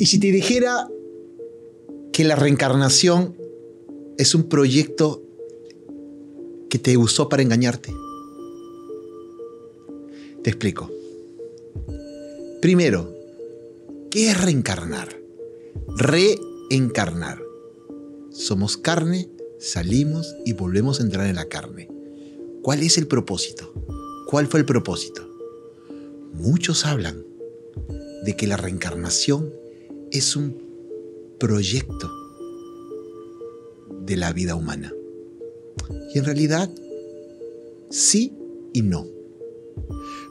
¿Y si te dijera que la reencarnación es un proyecto que te usó para engañarte? Te explico. Primero, ¿qué es reencarnar? Reencarnar. Somos carne, salimos y volvemos a entrar en la carne. ¿Cuál es el propósito? ¿Cuál fue el propósito? Muchos hablan de que la reencarnación es un proyecto de la vida humana. Y en realidad, sí y no.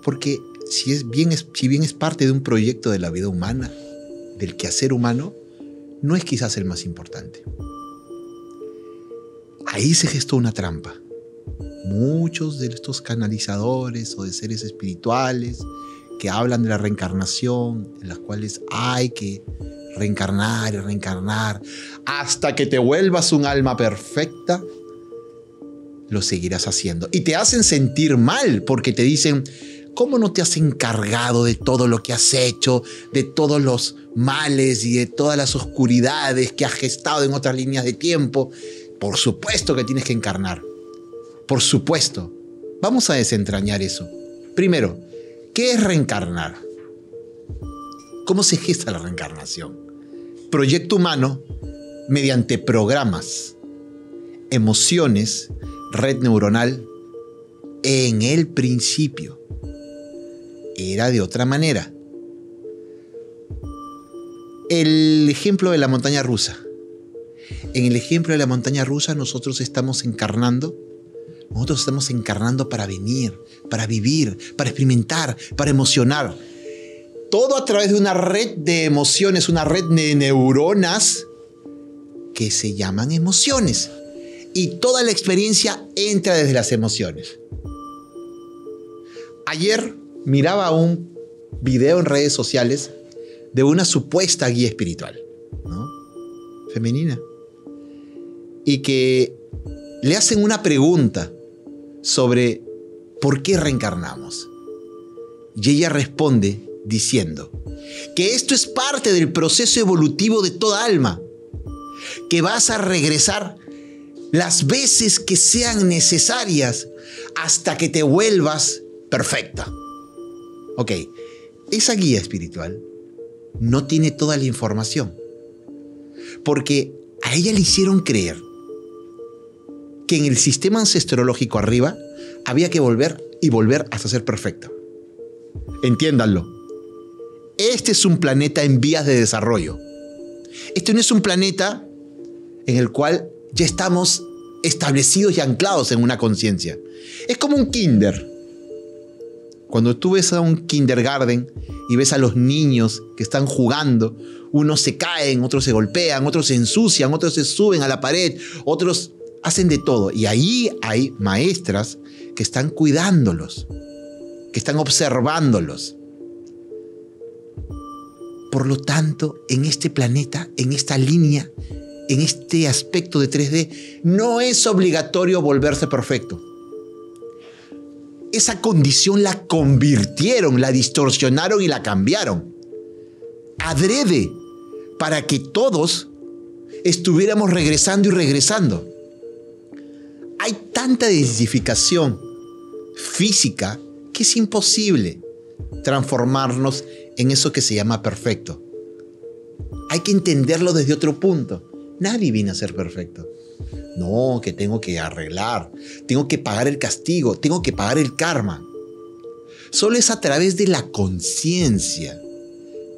Porque si bien es parte de un proyecto de la vida humana, del quehacer humano, no es quizás el más importante. Ahí se gestó una trampa. Muchos de estos canalizadores o de seres espirituales que hablan de la reencarnación, en las cuales hay que reencarnar y reencarnar hasta que te vuelvas un alma perfecta, lo seguirás haciendo. Y te hacen sentir mal porque te dicen, ¿cómo no te has encargado de todo lo que has hecho, de todos los males y de todas las oscuridades que has gestado en otras líneas de tiempo? Por supuesto que tienes que encarnar. Por supuesto. Vamos a desentrañar eso. Primero, ¿qué es reencarnar? ¿Cómo se gesta la reencarnación? Proyecto humano mediante programas, emociones, red neuronal. En el principio era de otra manera. El ejemplo de la montaña rusa. En el ejemplo de la montaña rusa nosotros estamos encarnando para venir, para vivir, para experimentar, para emocionar. Todo a través de una red de emociones, una red de neuronas que se llaman emociones. Y toda la experiencia entra desde las emociones. Ayer miraba un video en redes sociales de una supuesta guía espiritual, ¿no? Femenina. Y que le hacen una pregunta sobre por qué reencarnamos. Y ella responde diciendo que esto es parte del proceso evolutivo de toda alma, que vas a regresar las veces que sean necesarias hasta que te vuelvas perfecta. Ok, esa guía espiritual no tiene toda la información, porque a ella le hicieron creer que en el sistema ancestrológico arriba había que volver y volver hasta ser perfecta. Entiéndanlo. Este es un planeta en vías de desarrollo. Este no es un planeta en el cual ya estamos establecidos y anclados en una conciencia. Es como un kinder. Cuando tú ves a un kindergarten y ves a los niños que están jugando, unos se caen, otros se golpean, otros se ensucian, otros se suben a la pared, otros hacen de todo. Y ahí hay maestras que están cuidándolos, que están observándolos. Por lo tanto, en este planeta, en esta línea, en este aspecto de 3D, no es obligatorio volverse perfecto. Esa condición la convirtieron, la distorsionaron y la cambiaron. Adrede, para que todos estuviéramos regresando y regresando. Hay tanta densificación física que es imposible transformarnos en eso que se llama perfecto. Hay que entenderlo desde otro punto. Nadie viene a ser perfecto. No, que tengo que arreglar, tengo que pagar el castigo, tengo que pagar el karma. Solo es a través de la conciencia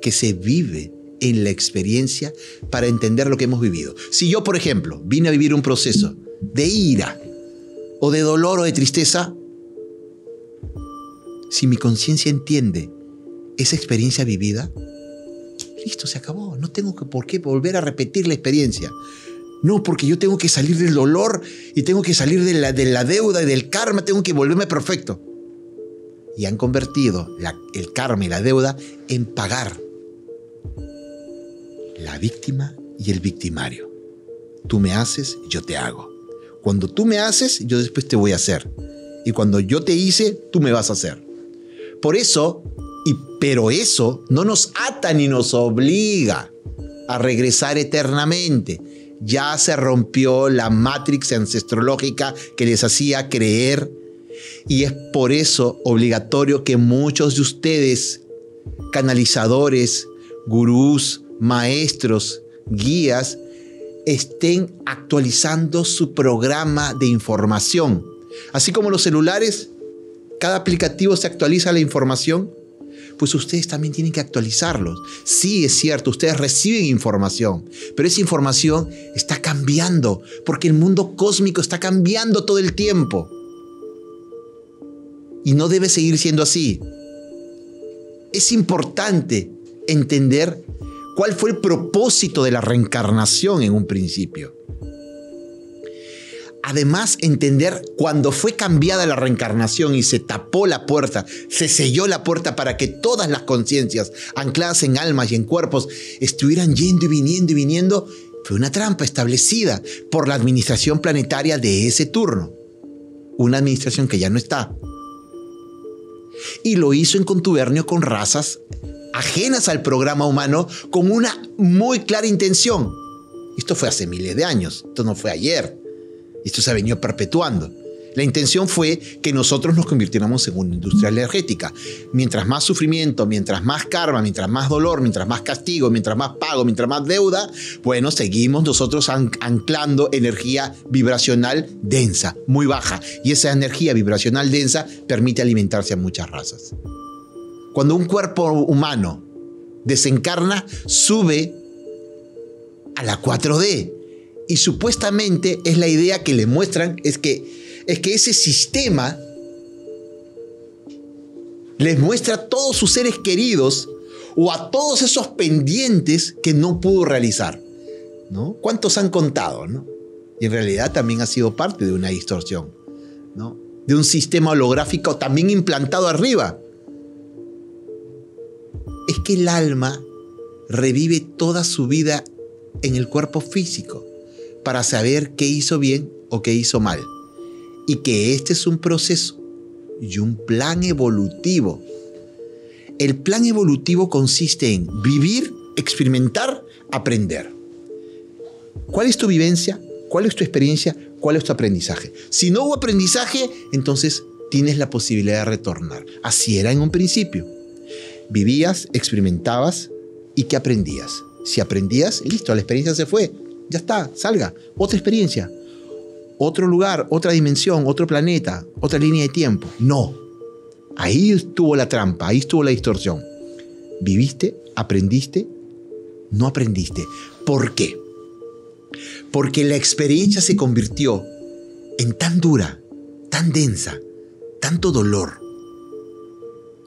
que se vive en la experiencia para entender lo que hemos vivido. Si yo, por ejemplo, vine a vivir un proceso de ira o de dolor o de tristeza, si mi conciencia entiende esa experiencia vivida, listo, se acabó. No tengo por qué volver a repetir la experiencia. No, porque yo tengo que salir del dolor y tengo que salir de la deuda y del karma, tengo que volverme perfecto. Y han convertido el karma y la deuda en pagar. La víctima y el victimario. Tú me haces, yo te hago. Cuando tú me haces, yo después te voy a hacer. Y cuando yo te hice, tú me vas a hacer. Por eso, pero eso no nos ata ni nos obliga. a regresar eternamente. Ya se rompió la matrix ancestrológica que les hacía creer, y es por eso obligatorio que muchos de ustedes, canalizadores, gurús, maestros, guías, estén actualizando su programa de información. Así como los celulares, cada aplicativo se actualiza la información, pues ustedes también tienen que actualizarlos. Sí, es cierto, ustedes reciben información, pero esa información está cambiando, porque el mundo cósmico está cambiando todo el tiempo. Y no debe seguir siendo así. Es importante entender cuál fue el propósito de la reencarnación en un principio. Además, entender cuando fue cambiada la reencarnación y se tapó la puerta, se selló la puerta para que todas las conciencias ancladas en almas y en cuerpos estuvieran yendo y viniendo, fue una trampa establecida por la administración planetaria de ese turno. Una administración que ya no está. Y lo hizo en contubernio con razas ajenas al programa humano con una muy clara intención. Esto fue hace miles de años, esto no fue ayer. Esto se ha venido perpetuando. La intención fue que nosotros nos convirtiéramos en una industria energética. Mientras más sufrimiento, mientras más karma, mientras más dolor, mientras más castigo, mientras más pago, mientras más deuda, bueno, seguimos nosotros anclando energía vibracional densa, muy baja. Y esa energía vibracional densa permite alimentarse a muchas razas. Cuando un cuerpo humano desencarna, sube a la 4D. Y supuestamente es la idea que le muestran, es que ese sistema les muestra a todos sus seres queridos o a todos esos pendientes que no pudo realizar, ¿no? ¿Cuántos han contado, no? Y en realidad también ha sido parte de una distorsión, ¿no? De un sistema holográfico también implantado arriba. Es que el alma revive toda su vida en el cuerpo físico para saber qué hizo bien o qué hizo mal. Y que este es un proceso y un plan evolutivo. El plan evolutivo consiste en vivir, experimentar, aprender. ¿Cuál es tu vivencia? ¿Cuál es tu experiencia? ¿Cuál es tu aprendizaje? Si no hubo aprendizaje, entonces tienes la posibilidad de retornar. Así era en un principio. Vivías, experimentabas y ¿qué aprendías? Si aprendías, listo, la experiencia se fue. Ya está, salga. Otra experiencia. Otro lugar, otra dimensión, otro planeta, otra línea de tiempo. No. Ahí estuvo la trampa, ahí estuvo la distorsión. Viviste, aprendiste, no aprendiste. ¿Por qué? Porque la experiencia se convirtió en tan dura, tan densa, tanto dolor.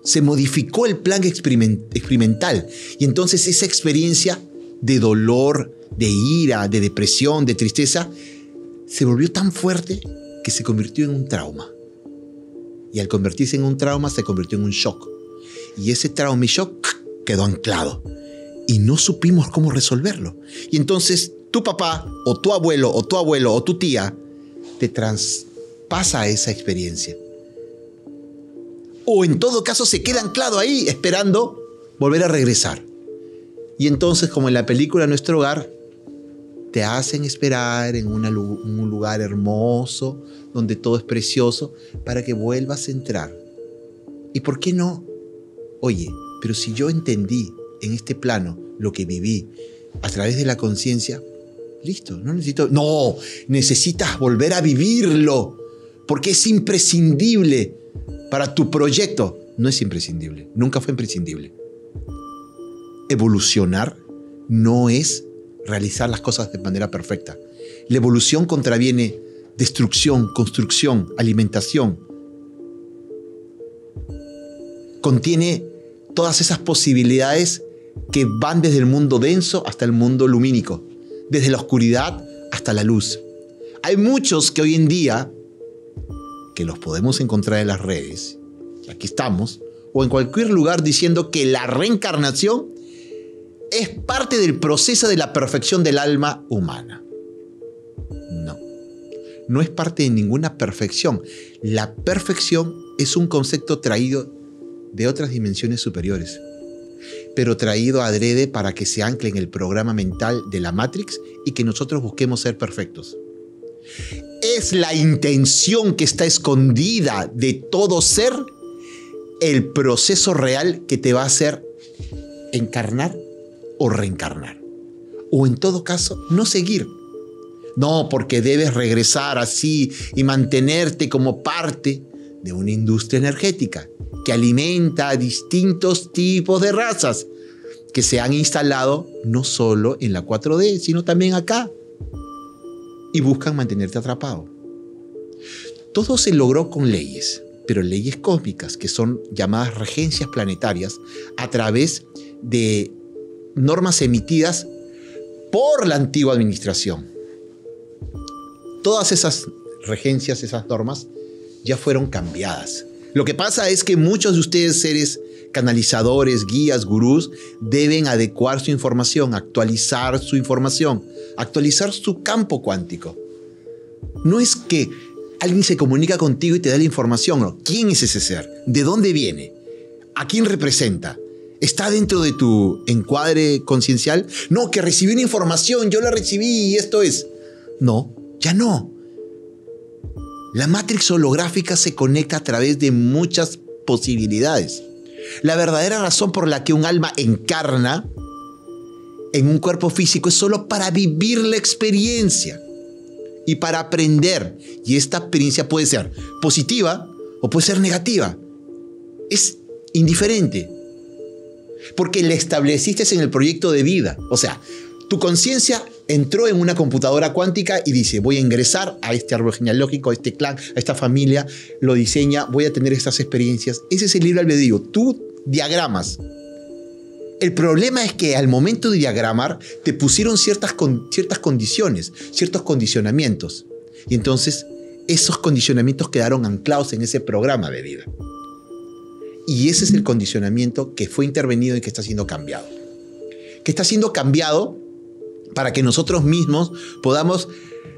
Se modificó el plan experimental y entonces esa experiencia de dolor, de ira, de depresión, de tristeza, se volvió tan fuerte que se convirtió en un trauma. Y al convertirse en un trauma, se convirtió en un shock. Y ese trauma y shock quedó anclado. Y no supimos cómo resolverlo. Y entonces tu papá, o tu abuelo, o tu tía, te traspasa esa experiencia. O en todo caso se queda anclado ahí, esperando volver a regresar. Y entonces, como en la película Nuestro Hogar, te hacen esperar en un lugar hermoso, donde todo es precioso, para que vuelvas a entrar. ¿Y por qué no? Oye, pero si yo entendí en este plano lo que viví a través de la conciencia, listo, no necesito... No, necesitas volver a vivirlo, porque es imprescindible para tu proyecto. No es imprescindible, nunca fue imprescindible. Evolucionar no es realizar las cosas de manera perfecta. La evolución contraviene destrucción, construcción, alimentación. Contiene todas esas posibilidades que van desde el mundo denso hasta el mundo lumínico, desde la oscuridad hasta la luz. Hay muchos que hoy en día, que los podemos encontrar en las redes, aquí estamos, o en cualquier lugar diciendo que la reencarnación es parte del proceso de la perfección del alma humana. No, no es parte de ninguna perfección. La perfección es un concepto traído de otras dimensiones superiores. pero traído adrede para que se ancle en el programa mental de la Matrix y que nosotros busquemos ser perfectos. Es la intención que está escondida de todo ser el proceso real que te va a hacer encarnar o reencarnar. O en todo caso, no seguir. No, porque debes regresar así y mantenerte como parte de una industria energética que alimenta a distintos tipos de razas que se han instalado no solo en la 4D, sino también acá. Y buscan mantenerte atrapado. Todo se logró con leyes, pero leyes cósmicas, que son llamadas regencias planetarias, a través de normas emitidas por la antigua administración. Todas esas regencias, esas normas, ya fueron cambiadas. Lo que pasa es que muchos de ustedes, seres canalizadores, guías, gurús, deben adecuar su información, actualizar su información, actualizar su campo cuántico. No es que alguien se comunica contigo y te da la información. No. ¿Quién es ese ser? ¿De dónde viene? ¿A quién representa? ¿Está dentro de tu encuadre conciencial? No, que recibí una información, yo la recibí y esto es. No, ya no. La Matrix holográfica se conecta a través de muchas posibilidades. La verdadera razón por la que un alma encarna en un cuerpo físico es solo para vivir la experiencia y para aprender. Y esta experiencia puede ser positiva o puede ser negativa. Es indiferente. Porque la estableciste en el proyecto de vida. O sea, tu conciencia entró en una computadora cuántica y dice, voy a ingresar a este árbol genealógico, a este clan, a esta familia, lo diseña, voy a tener estas experiencias. Ese es el libre albedrío. Tú diagramas. El problema es que al momento de diagramar te pusieron ciertas condiciones, ciertos condicionamientos. Y entonces esos condicionamientos quedaron anclados en ese programa de vida. Y ese es el condicionamiento que fue intervenido y que está siendo cambiado. Que está siendo cambiado para que nosotros mismos podamos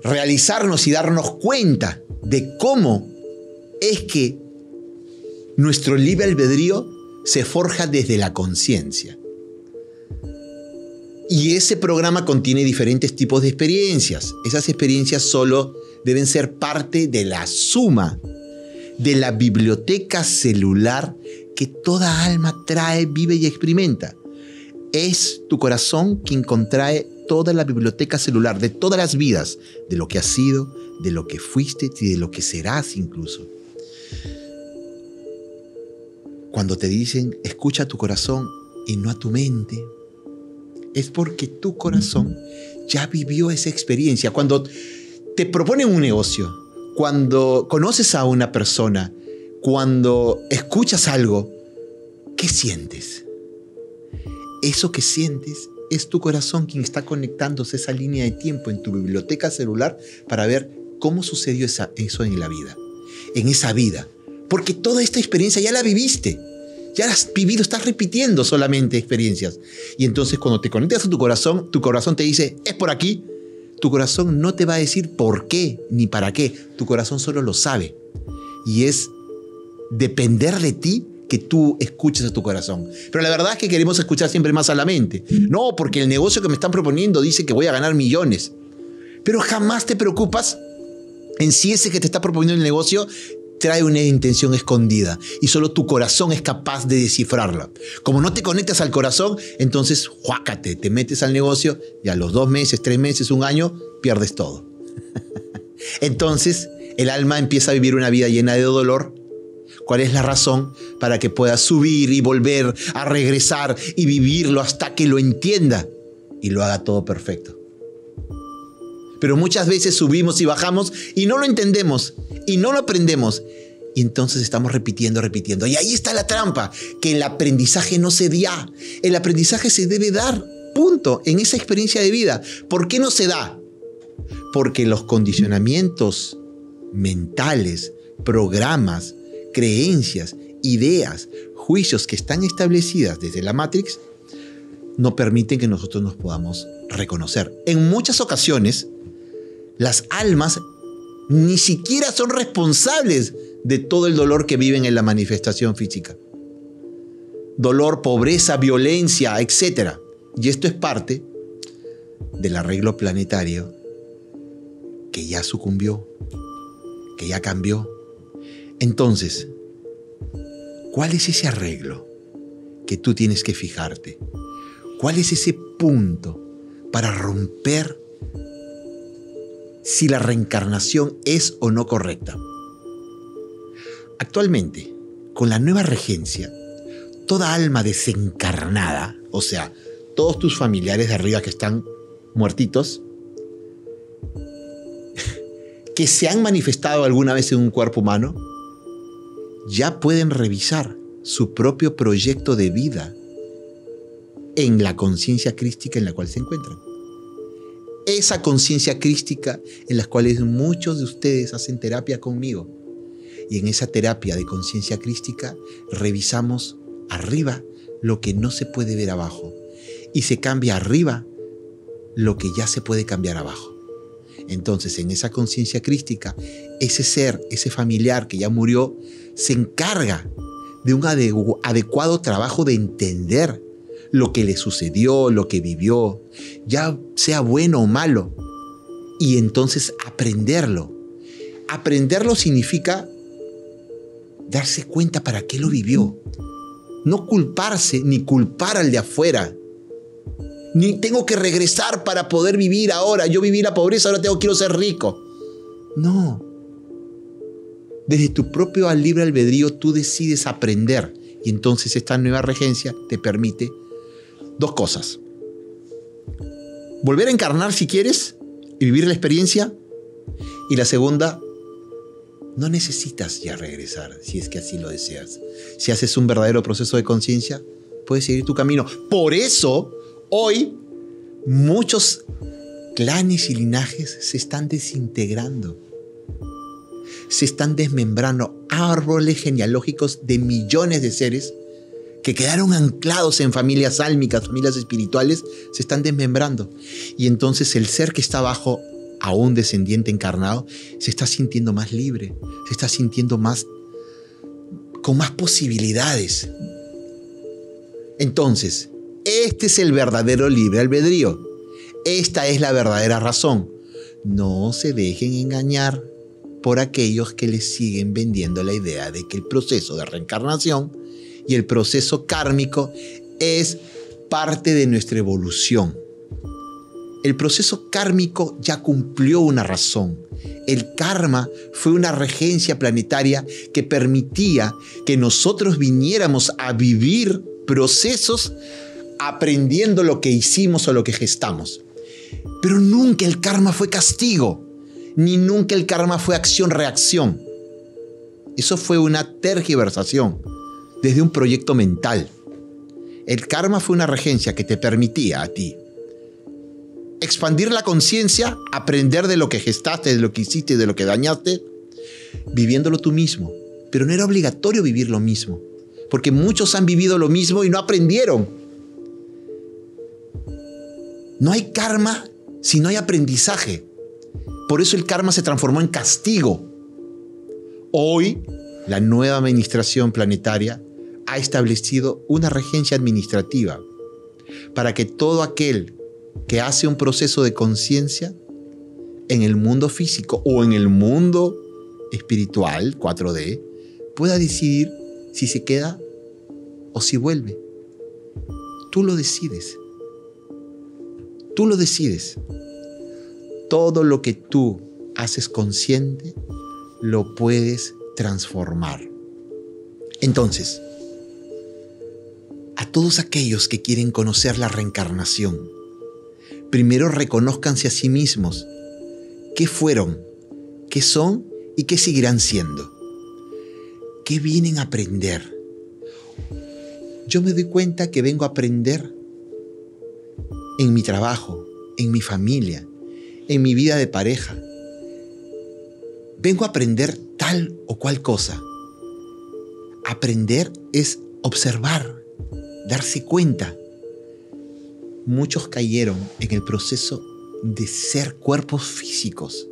realizarnos y darnos cuenta de cómo es que nuestro libre albedrío se forja desde la conciencia. Y ese programa contiene diferentes tipos de experiencias. Esas experiencias solo deben ser parte de la suma de la biblioteca celular que toda alma trae, vive y experimenta. Es tu corazón quien contrae toda la biblioteca celular de todas las vidas, de lo que has sido, de lo que fuiste y de lo que serás incluso. Cuando te dicen, escucha a tu corazón y no a tu mente, es porque tu corazón ya vivió esa experiencia. Cuando te proponen un negocio, cuando conoces a una persona, cuando escuchas algo, ¿qué sientes? Eso que sientes es tu corazón quien está conectándose a esa línea de tiempo en tu biblioteca celular para ver cómo sucedió eso en la vida, en esa vida. Porque toda esta experiencia ya la viviste, ya la has vivido, estás repitiendo solamente experiencias. Y entonces cuando te conectas a tu corazón te dice, es por aquí. Tu corazón no te va a decir por qué ni para qué. Tu corazón solo lo sabe. Y es depender de ti que tú escuches a tu corazón. Pero la verdad es que queremos escuchar siempre más a la mente. No, porque el negocio que me están proponiendo dice que voy a ganar millones. Pero jamás te preocupas en si ese que te está proponiendo el negocio trae una intención escondida y solo tu corazón es capaz de descifrarla. Como no te conectas al corazón, entonces juácate, te metes al negocio y a los 2 meses, 3 meses, 1 año, pierdes todo. Entonces el alma empieza a vivir una vida llena de dolor. ¿Cuál es la razón? Para que pueda subir y volver a regresar y vivirlo hasta que lo entienda y lo haga todo perfecto. Pero muchas veces subimos y bajamos y no lo entendemos y no lo aprendemos. Y entonces estamos repitiendo. Y ahí está la trampa, que el aprendizaje no se da. El aprendizaje se debe dar, punto, en esa experiencia de vida. ¿Por qué no se da? Porque los condicionamientos mentales, programas, creencias, ideas, juicios que están establecidas desde la Matrix no permiten que nosotros nos podamos reconocer. En muchas ocasiones, las almas ni siquiera son responsables de todo el dolor que viven en la manifestación física. dolor, pobreza, violencia, etc. Y esto es parte del arreglo planetario que ya sucumbió, que ya cambió. Entonces, ¿cuál es ese arreglo que tú tienes que fijarte? ¿Cuál es ese punto para romper si la reencarnación es o no correcta? Actualmente, con la nueva regencia, toda alma desencarnada, o sea, todos tus familiares de arriba que están muertitos, que se han manifestado alguna vez en un cuerpo humano, ya pueden revisar su propio proyecto de vida en la conciencia crística en la cual se encuentran. Esa conciencia crística en la cual muchos de ustedes hacen terapia conmigo. Y en esa terapia de conciencia crística revisamos arriba lo que no se puede ver abajo. Y se cambia arriba lo que ya se puede cambiar abajo. Entonces, en esa conciencia crística, ese ser, ese familiar que ya murió, se encarga de un adecuado trabajo de entender lo que le sucedió, lo que vivió, ya sea bueno o malo, y entonces aprenderlo. Aprenderlo significa darse cuenta para qué lo vivió. No culparse ni culpar al de afuera. Ni tengo que regresar para poder vivir ahora. Yo viví la pobreza, ahora quiero ser rico. No. Desde tu propio libre albedrío tú decides aprender. Y entonces esta nueva regencia te permite dos cosas. Volver a encarnar si quieres y vivir la experiencia. Y la segunda, no necesitas ya regresar si es que así lo deseas. Si haces un verdadero proceso de conciencia, puedes seguir tu camino. Por eso, hoy, muchos clanes y linajes se están desintegrando. Se están desmembrando árboles genealógicos de millones de seres que quedaron anclados en familias álmicas, familias espirituales, se están desmembrando. Y entonces el ser que está abajo, a un descendiente encarnado, se está sintiendo más libre, se está sintiendo con más posibilidades. Entonces, este es el verdadero libre albedrío. Esta es la verdadera razón. No se dejen engañar por aquellos que les siguen vendiendo la idea de que el proceso de reencarnación y el proceso kármico es parte de nuestra evolución. El proceso kármico ya cumplió una razón. El karma fue una regencia planetaria que permitía que nosotros viniéramos a vivir procesos aprendiendo lo que hicimos o lo que gestamos. Pero nunca el karma fue castigo, ni nunca el karma fue acción-reacción. Eso fue una tergiversación desde un proyecto mental. El karma fue una regencia que te permitía a ti expandir la conciencia, aprender de lo que gestaste, de lo que hiciste, de lo que dañaste, viviéndolo tú mismo. Pero no era obligatorio vivir lo mismo, porque muchos han vivido lo mismo y no aprendieron. No hay karma si no hay aprendizaje. Por eso el karma se transformó en castigo. Hoy, la nueva administración planetaria ha establecido una regencia administrativa para que todo aquel que hace un proceso de conciencia en el mundo físico o en el mundo espiritual, 4D, pueda decidir si se queda o si vuelve. Tú lo decides. Tú lo decides. Todo lo que tú haces consciente lo puedes transformar. Entonces, a todos aquellos que quieren conocer la reencarnación, primero reconózcanse a sí mismos qué fueron, qué son y qué seguirán siendo. ¿Qué vienen a aprender? Yo me doy cuenta que vengo a aprender en mi trabajo, en mi familia, en mi vida de pareja. Vengo a aprender tal o cual cosa. Aprender es observar, darse cuenta. Muchos cayeron en el proceso de ser cuerpos físicos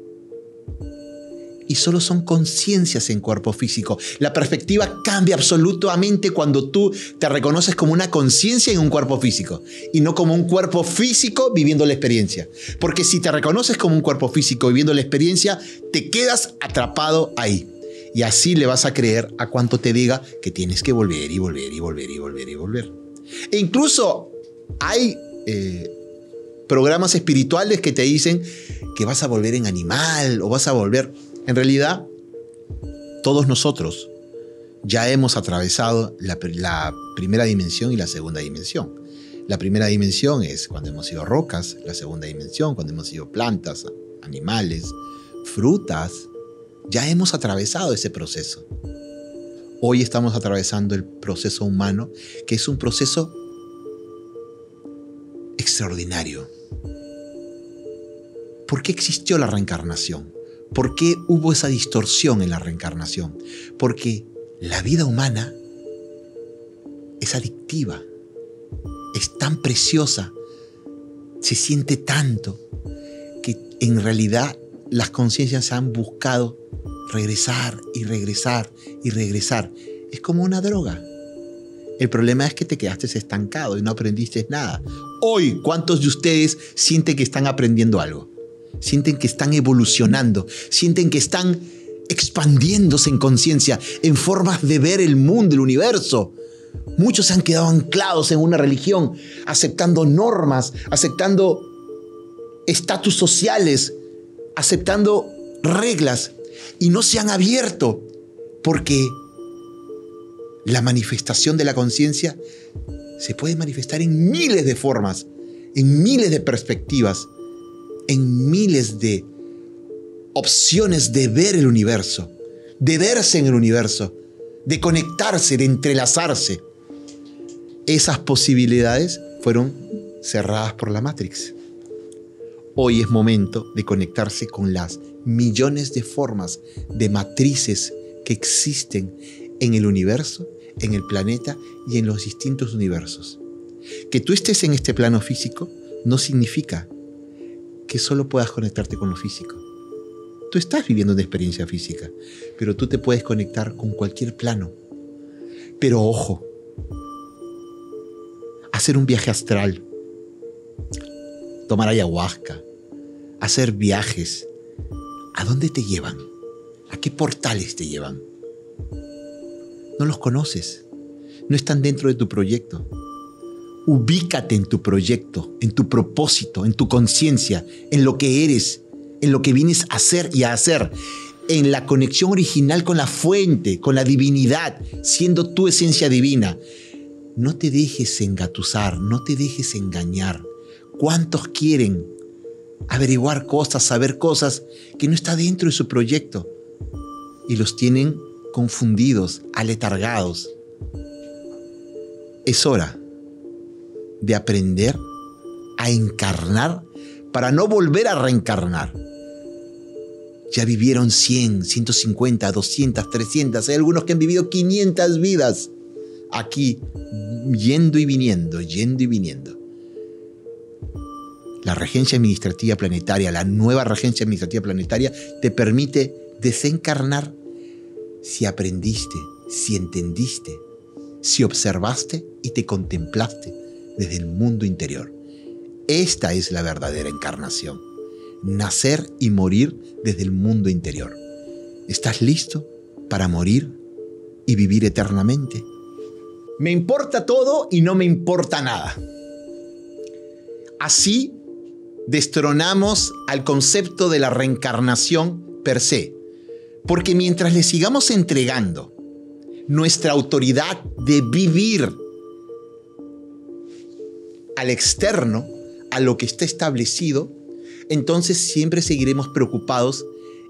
y solo son conciencias en cuerpo físico. La perspectiva cambia absolutamente cuando tú te reconoces como una conciencia en un cuerpo físico y no como un cuerpo físico viviendo la experiencia. Porque si te reconoces como un cuerpo físico viviendo la experiencia, te quedas atrapado ahí. Y así le vas a creer a cuanto te diga que tienes que volver y volver y volver y volver y volver. E incluso hay programas espirituales que te dicen que vas a volver en animal o vas a volver... En realidad, todos nosotros ya hemos atravesado la primera dimensión y la segunda dimensión. La primera dimensión es cuando hemos sido rocas, la segunda dimensión cuando hemos sido plantas, animales, frutas. Ya hemos atravesado ese proceso. Hoy estamos atravesando el proceso humano, que es un proceso extraordinario. ¿Por qué existió la reencarnación? ¿Por qué hubo esa distorsión en la reencarnación? Porque la vida humana es adictiva, es tan preciosa, se siente tanto, que en realidad las conciencias han buscado regresar y regresar y regresar. Es como una droga. El problema es que te quedaste estancado y no aprendiste nada. Hoy, ¿cuántos de ustedes sienten que están aprendiendo algo? Sienten que están evolucionando, sienten que están expandiéndose en conciencia, en formas de ver el mundo, el universo. Muchos se han quedado anclados en una religión, aceptando normas, aceptando estatus sociales, aceptando reglas, y no se han abierto, porque la manifestación de la conciencia se puede manifestar en miles de formas, en miles de perspectivas, en miles de opciones de ver el universo, de verse en el universo, de conectarse, de entrelazarse. Esas posibilidades fueron cerradas por la Matrix. Hoy es momento de conectarse con las millones de formas, de matrices que existen en el universo, en el planeta y en los distintos universos. Que tú estés en este plano físico no significa que solo puedas conectarte con lo físico. Tú estás viviendo una experiencia física, pero tú te puedes conectar con cualquier plano. Pero ojo, hacer un viaje astral, tomar ayahuasca, hacer viajes, ¿a dónde te llevan? ¿A qué portales te llevan? No los conoces, no están dentro de tu proyecto. Ubícate en tu proyecto, en tu propósito, en tu conciencia, en lo que eres, en lo que vienes a hacer y a hacer, en la conexión original con la fuente, con la divinidad, siendo tu esencia divina. No te dejes engatusar, no te dejes engañar. ¿Cuántos quieren averiguar cosas, saber cosas que no está dentro de su proyecto? Y los tienen confundidos, aletargados. Es hora de aprender a encarnar para no volver a reencarnar. Ya vivieron 100, 150, 200, 300. Hay algunos que han vivido 500 vidas aquí, yendo y viniendo, yendo y viniendo. La regencia administrativa planetaria, la nueva regencia administrativa planetaria, te permite desencarnar si aprendiste, si entendiste, si observaste y te contemplaste desde el mundo interior. Esta es la verdadera encarnación. Nacer y morir desde el mundo interior. ¿Estás listo para morir y vivir eternamente? Me importa todo y no me importa nada. Así destronamos al concepto de la reencarnación per se. Porque mientras le sigamos entregando nuestra autoridad de vivir al externo, a lo que está establecido, entonces siempre seguiremos preocupados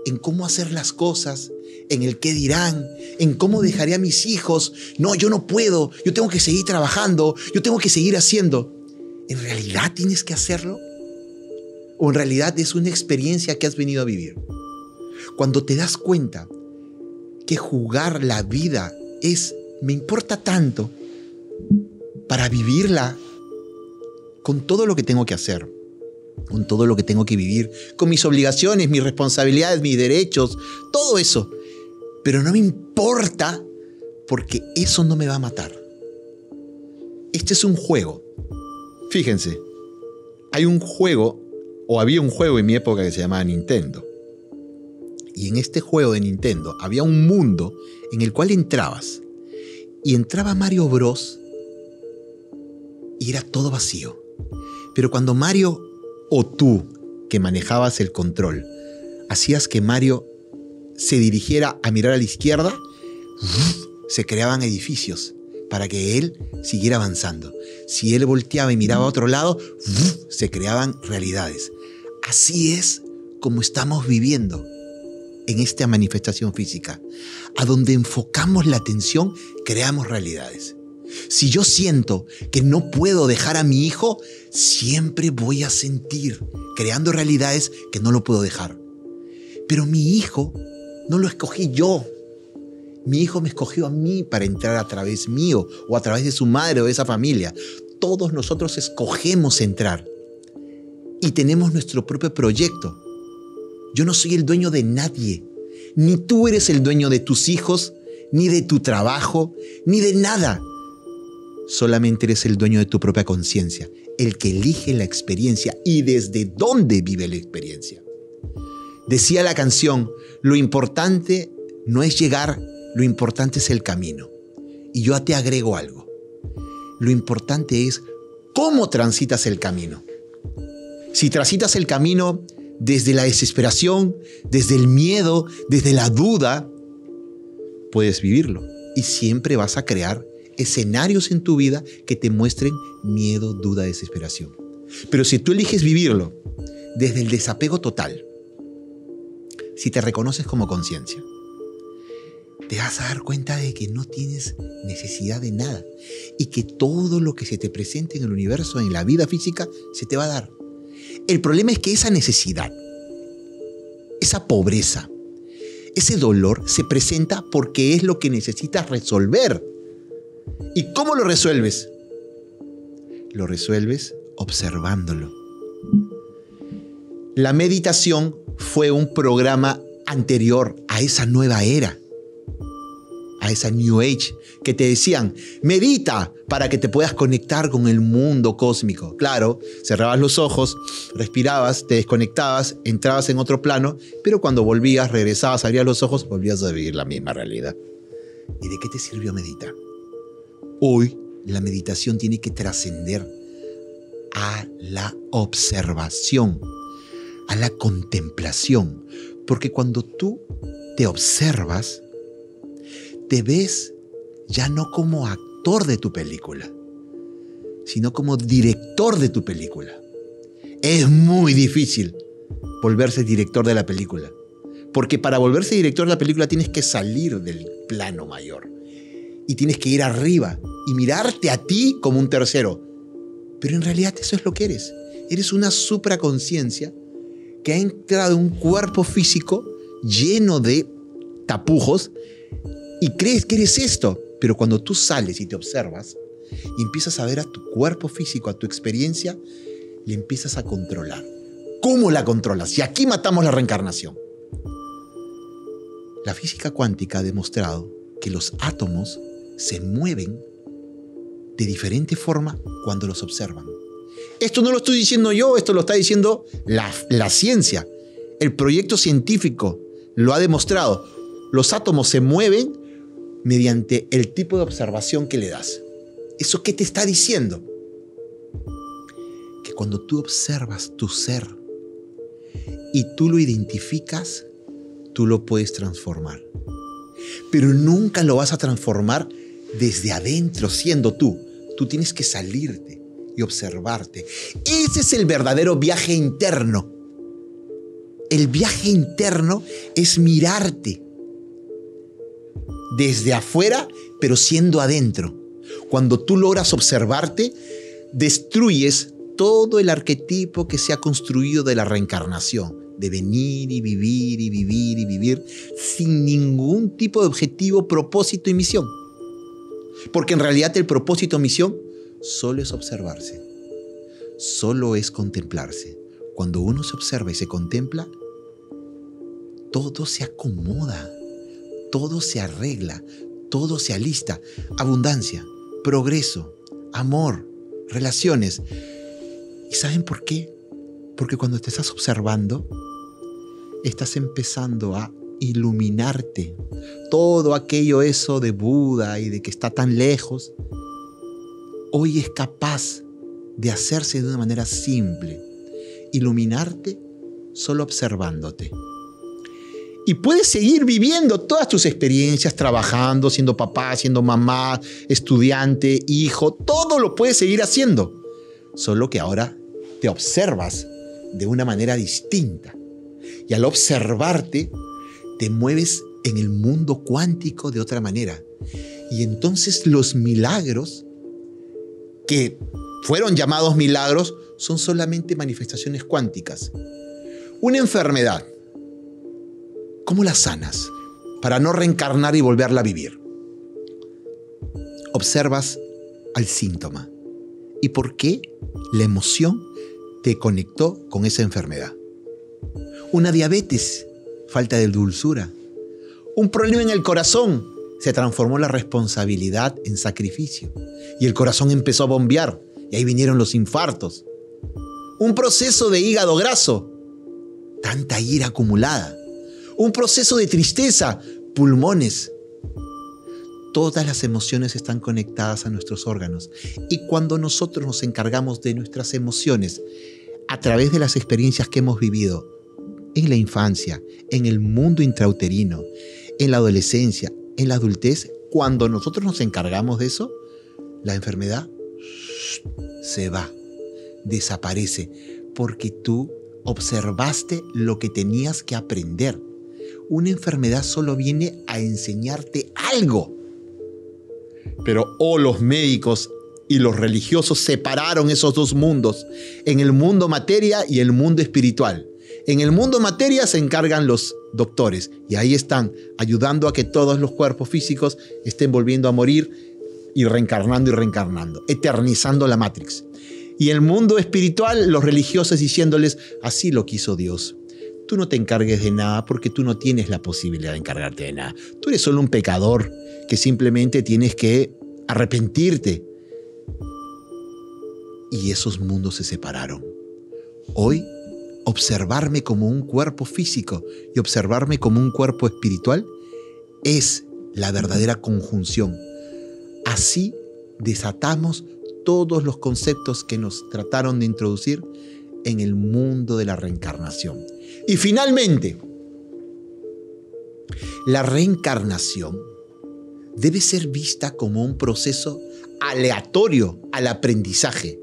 en cómo hacer las cosas, en el qué dirán, en cómo dejaré a mis hijos. No, yo no puedo, yo tengo que seguir trabajando, yo tengo que seguir haciendo. ¿En realidad tienes que hacerlo? ¿O en realidad es una experiencia que has venido a vivir? Cuando te das cuenta que jugar la vida me importa tanto para vivirla con todo lo que tengo que hacer, con todo lo que tengo que vivir, con mis obligaciones, mis responsabilidades, mis derechos, todo eso. Pero no me importa porque eso no me va a matar. Este es un juego. Fíjense, hay un juego, o había un juego en mi época que se llamaba Nintendo. Y en este juego de Nintendo había un mundo en el cual entrabas. Y entraba Mario Bros. Y era todo vacío. Pero cuando Mario, o tú, que manejabas el control, hacías que Mario se dirigiera a mirar a la izquierda, se creaban edificios para que él siguiera avanzando. Si él volteaba y miraba a otro lado, se creaban realidades. Así es como estamos viviendo en esta manifestación física. A donde enfocamos la atención, creamos realidades. Si yo siento que no puedo dejar a mi hijo, siempre voy a sentir, creando realidades que no lo puedo dejar. Pero mi hijo no lo escogí yo. Mi hijo me escogió a mí para entrar a través mío, o a través de su madre o de esa familia. Todos nosotros escogemos entrar. Y tenemos nuestro propio proyecto. Yo no soy el dueño de nadie. Ni tú eres el dueño de tus hijos, ni de tu trabajo, ni de nada. Solamente eres el dueño de tu propia conciencia, el que elige la experiencia y desde dónde vive la experiencia. Decía la canción, lo importante no es llegar, lo importante es el camino. Y yo te agrego algo. Lo importante es cómo transitas el camino. Si transitas el camino desde la desesperación, desde el miedo, desde la duda, puedes vivirlo. Y siempre vas a crear escenarios en tu vida que te muestren miedo, duda, desesperación. Pero si tú eliges vivirlo desde el desapego total, si te reconoces como conciencia, te vas a dar cuenta de que no tienes necesidad de nada y que todo lo que se te presente en el universo, en la vida física, se te va a dar. El problema es que esa necesidad, esa pobreza, ese dolor se presenta porque es lo que necesitas resolver. ¿Y cómo lo resuelves? Lo resuelves observándolo. La meditación fue un programa anterior a esa nueva era, a esa New Age, que te decían, medita para que te puedas conectar con el mundo cósmico. Claro, cerrabas los ojos, respirabas, te desconectabas, entrabas en otro plano, pero cuando volvías, regresabas, abrías los ojos, volvías a vivir la misma realidad. ¿Y de qué te sirvió meditar? Hoy la meditación tiene que trascender a la observación, a la contemplación, porque cuando tú te observas, te ves ya no como actor de tu película, sino como director de tu película. Es muy difícil volverse director de la película, porque para volverse director de la película tienes que salir del plano mayor y tienes que ir arriba y mirarte a ti como un tercero. Pero en realidad eso es lo que eres. Eres una supraconciencia que ha entrado en un cuerpo físico lleno de tapujos y crees que eres esto. Pero cuando tú sales y te observas y empiezas a ver a tu cuerpo físico, a tu experiencia, le empiezas a controlar. ¿Cómo la controlas? Y aquí matamos la reencarnación. La física cuántica ha demostrado que los átomos se mueven de diferente forma cuando los observan. Esto no lo estoy diciendo yo, esto lo está diciendo la ciencia. El proyecto científico lo ha demostrado. Los átomos se mueven mediante el tipo de observación que le das. ¿Eso qué te está diciendo? Que cuando tú observas tu ser y tú lo identificas, tú lo puedes transformar. Pero nunca lo vas a transformar desde adentro siendo tú. Tú tienes que salirte y observarte. Ese es el verdadero viaje interno. El viaje interno es mirarte desde afuera, pero siendo adentro. Cuando tú logras observarte, destruyes todo el arquetipo que se ha construido de la reencarnación, de venir y vivir y vivir y vivir sin ningún tipo de objetivo, propósito y misión. Porque en realidad el propósito o misión solo es observarse, solo es contemplarse. Cuando uno se observa y se contempla, todo se acomoda, todo se arregla, todo se alista. Abundancia, progreso, amor, relaciones. ¿Y saben por qué? Porque cuando te estás observando, estás empezando a iluminarte. Todo aquello eso de Buda y de que está tan lejos, hoy es capaz de hacerse de una manera simple. Iluminarte solo observándote. Y puedes seguir viviendo todas tus experiencias, trabajando, siendo papá, siendo mamá, estudiante, hijo, todo lo puedes seguir haciendo. Solo que ahora te observas de una manera distinta. Y al observarte, te mueves en el mundo cuántico de otra manera. Y entonces los milagros, que fueron llamados milagros, son solamente manifestaciones cuánticas. Una enfermedad, ¿cómo la sanas para no reencarnar y volverla a vivir? Observas al síntoma. ¿Y por qué la emoción te conectó con esa enfermedad? Una diabetes, falta de dulzura. Un problema en el corazón, se transformó la responsabilidad en sacrificio. Y el corazón empezó a bombear, y ahí vinieron los infartos. Un proceso de hígado graso, tanta ira acumulada. Un proceso de tristeza, pulmones. Todas las emociones están conectadas a nuestros órganos. Y cuando nosotros nos encargamos de nuestras emociones, a través de las experiencias que hemos vivido en la infancia, en el mundo intrauterino, en la adolescencia, en la adultez, cuando nosotros nos encargamos de eso, la enfermedad se va, desaparece, porque tú observaste lo que tenías que aprender. Una enfermedad solo viene a enseñarte algo. Pero los médicos y los religiosos separaron esos dos mundos, en el mundo materia y el mundo espiritual. En el mundo materia se encargan los doctores y ahí están ayudando a que todos los cuerpos físicos estén volviendo a morir y reencarnando, eternizando la Matrix. Y el mundo espiritual, los religiosos diciéndoles, así lo quiso Dios. Tú no te encargues de nada porque tú no tienes la posibilidad de encargarte de nada. Tú eres solo un pecador que simplemente tienes que arrepentirte. Y esos mundos se separaron. Hoy, observarme como un cuerpo físico y observarme como un cuerpo espiritual es la verdadera conjunción. Así desatamos todos los conceptos que nos trataron de introducir en el mundo de la reencarnación. Y finalmente, la reencarnación debe ser vista como un proceso aleatorio al aprendizaje,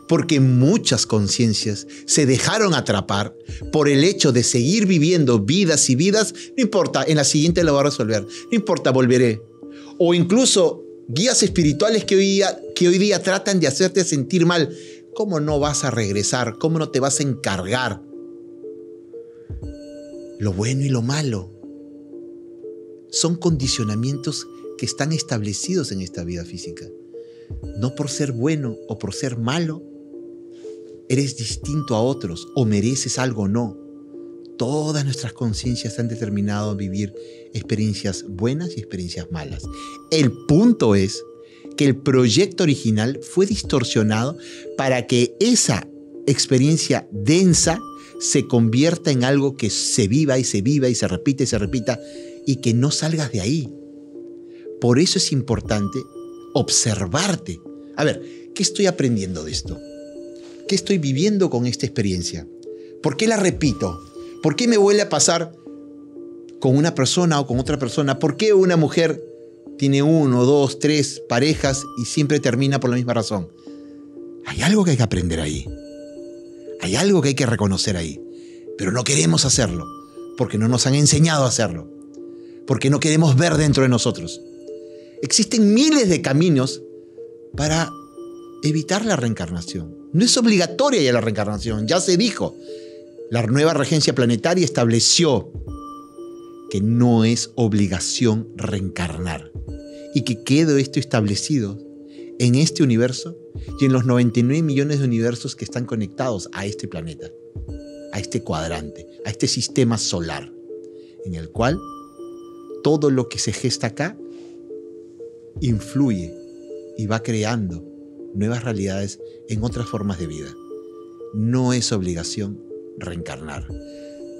porque muchas conciencias se dejaron atrapar por el hecho de seguir viviendo vidas y vidas. No importa, en la siguiente lo voy a resolver, no importa, volveré. O incluso guías espirituales que hoy día tratan de hacerte sentir mal. ¿Cómo no vas a regresar? ¿Cómo no te vas a encargar? Lo bueno y lo malo son condicionamientos que están establecidos en esta vida física. No por ser bueno o por ser malo, eres distinto a otros o mereces algo, no. Todas nuestras conciencias han determinado a vivir experiencias buenas y experiencias malas. El punto es que el proyecto original fue distorsionado para que esa experiencia densa se convierta en algo que se viva y se viva y se repita y se repita y que no salgas de ahí. Por eso es importante observarte. A ver, ¿qué estoy aprendiendo de esto? ¿Qué estoy viviendo con esta experiencia? ¿Por qué la repito? ¿Por qué me vuelve a pasar con una persona o con otra persona? ¿Por qué una mujer tiene 1, 2, 3 parejas y siempre termina por la misma razón? Hay algo que hay que aprender ahí. Hay algo que hay que reconocer ahí. Pero no queremos hacerlo porque no nos han enseñado a hacerlo. Porque no queremos ver dentro de nosotros. Existen miles de caminos para evitar la reencarnación. No es obligatoria ya la reencarnación, ya se dijo. La nueva regencia planetaria estableció que no es obligación reencarnar. Y que quede esto establecido en este universo y en los 99 millones de universos que están conectados a este planeta, a este cuadrante, a este sistema solar, en el cual todo lo que se gesta acá influye y va creando nuevas realidades en otras formas de vida. No es obligación reencarnar.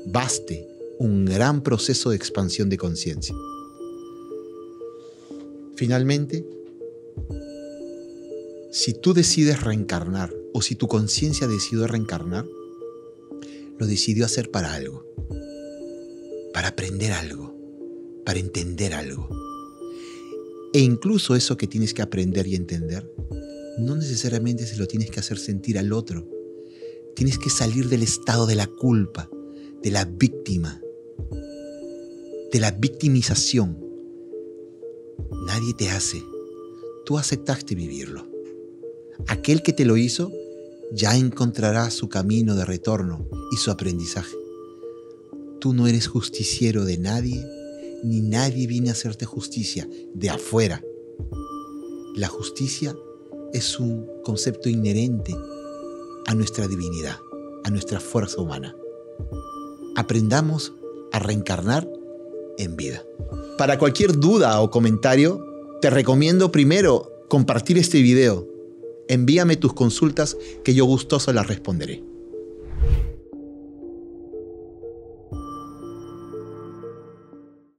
Baste un gran proceso de expansión de conciencia. Finalmente, si tú decides reencarnar o si tu conciencia decidió reencarnar, lo decidió hacer para algo, para aprender algo, para entender algo. E incluso eso que tienes que aprender y entender, no necesariamente se lo tienes que hacer sentir al otro. Tienes que salir del estado de la culpa, de la víctima, de la victimización. Nadie te hace. Tú aceptaste vivirlo. Aquel que te lo hizo ya encontrará su camino de retorno y su aprendizaje. Tú no eres justiciero de nadie, ni nadie viene a hacerte justicia de afuera. La justicia es un concepto inherente a nuestra divinidad, a nuestra fuerza humana. Aprendamos a reencarnar en vida. Para cualquier duda o comentario, te recomiendo primero compartir este video. Envíame tus consultas que yo gustoso las responderé.